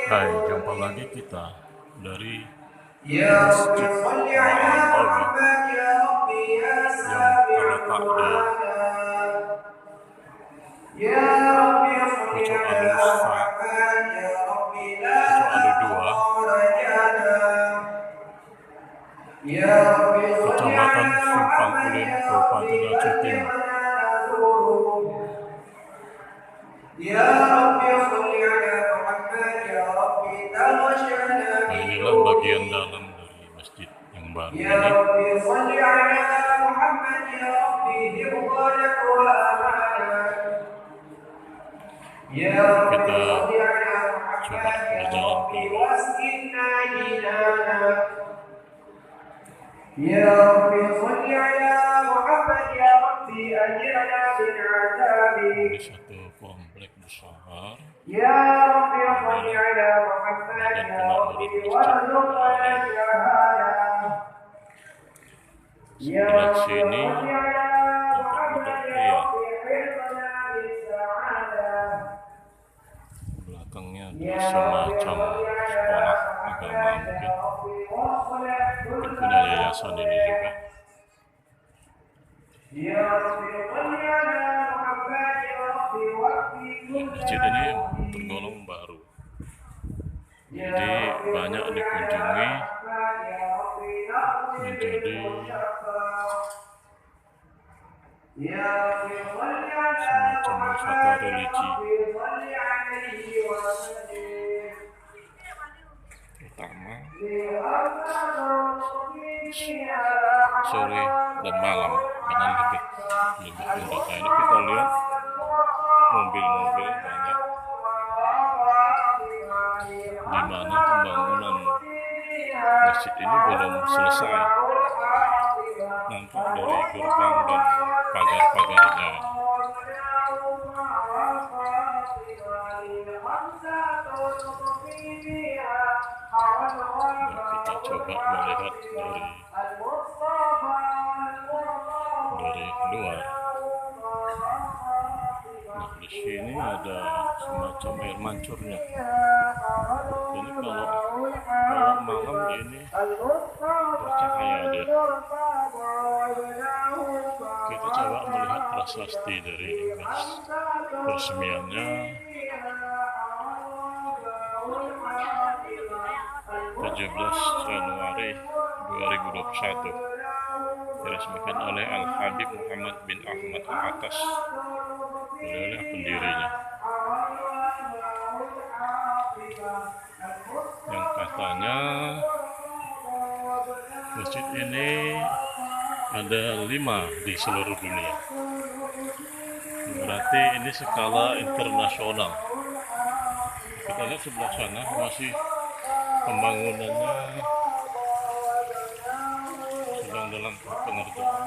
Hai, jumpa lagi kita dari Masjid Ma'an yang terletak di Pucuk Alu 2, Kecamatan Simpang Ulin, Kabupaten Aceh Timur. Nah, inilah bagian dalam dari masjid yang baru ini. Kita coba berjalan keluar. Ya Rabbi salli ala Muhammad ya Rabbi ajirna min azabi. Ini satu komplek besar. Ya Rabbi salli ala Muhammad ya Rabbi warzuqna syahada. Ya Sebelah Rabbi sini salli ala tempat Muhammad duduk ya pria. Rabbi hirna min sa'ada. Belakangnya ada semacam sekolah agama mungkin. Mungkin punya yayasan ini juga. Masjid ini tergolong baru, jadi banyak dikunjungi, menjadi semacam wisata religi utama sore dan malam, karena lebih indah. Nah, ini kita lihat mobil-mobil banyak, di mana pembangunan masjid ini belum selesai, nampak dari gerbang dan pagar-pagarnya. Nah, kita coba melihat dari luar. Nah, di sini ada semacam air mancurnya. Jadi kalau malam ini bercahaya dia. Kita coba melihat prasasti dari peresmiannya. 17 Januari 2021 diresmikan oleh Al-Habib Muhammad bin Ahmad Al-Atas, oleh pendirinya, yang katanya masjid ini ada 5 di seluruh dunia. Berarti ini skala internasional. Kita lihat sebelah sana masih pembangunannya sedang dalam pengerjaan.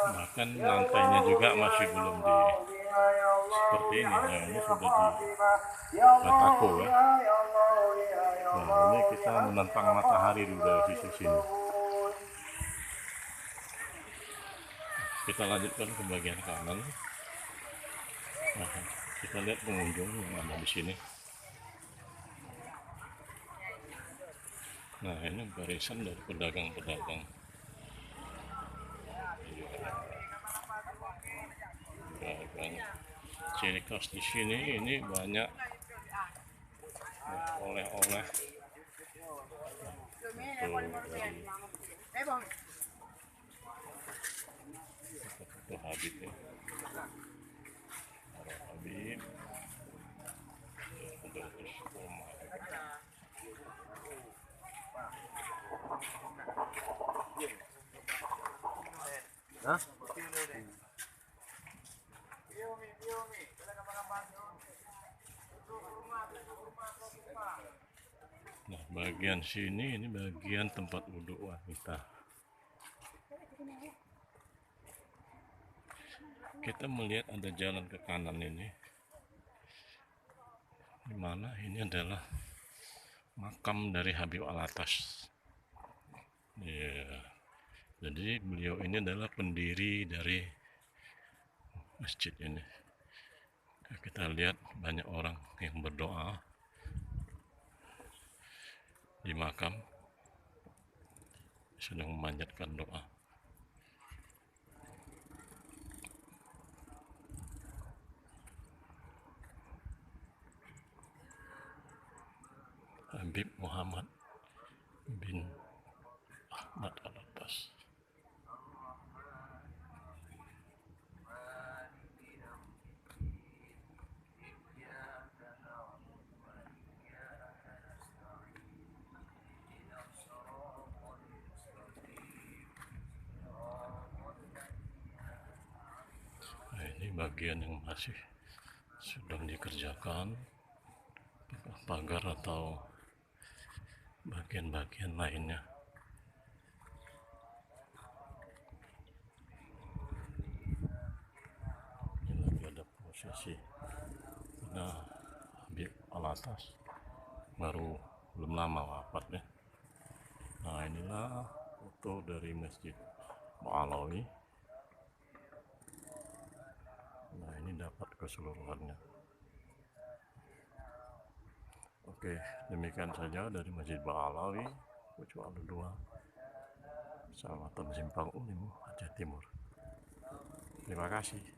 Bahkan lantainya juga masih belum seperti ini. Nah, ini sudah di batako ya. Nah, ini kita menantang matahari dulu dari sisi sini. Kita lanjutkan ke bagian kanan. Nah, kita lihat pengunjung yang ada di sini. Nah, ini barisan dari pedagang-pedagang. Ciri khas di sini ini banyak oleh-oleh. Foto Habib ya. Habib. Hah? Nah, bagian sini ini bagian tempat wudhu wanita. Kita melihat ada jalan ke kanan ini, dimana ini adalah makam dari Habib Al-Atas. Ya, jadi beliau ini adalah pendiri dari masjid ini. Nah, kita lihat banyak orang yang berdoa di makam, sedang memanjatkan doa. Habib Muhammad bin Ahmad Al-Abbas. Nah, ini bagian yang masih sedang dikerjakan, pagar atau bagian-bagian lainnya. Ini lagi ada prosesi karena Habib Al-Abbas baru belum lama wafatnya. Nah, inilah foto dari Masjid Ba'alawi. Nah, ini dapat keseluruhannya. Oke, demikian saja dari Masjid Ba'alawi, Pucualu 2, Kecamatan Simpang Unim, Aceh Timur. Terima kasih.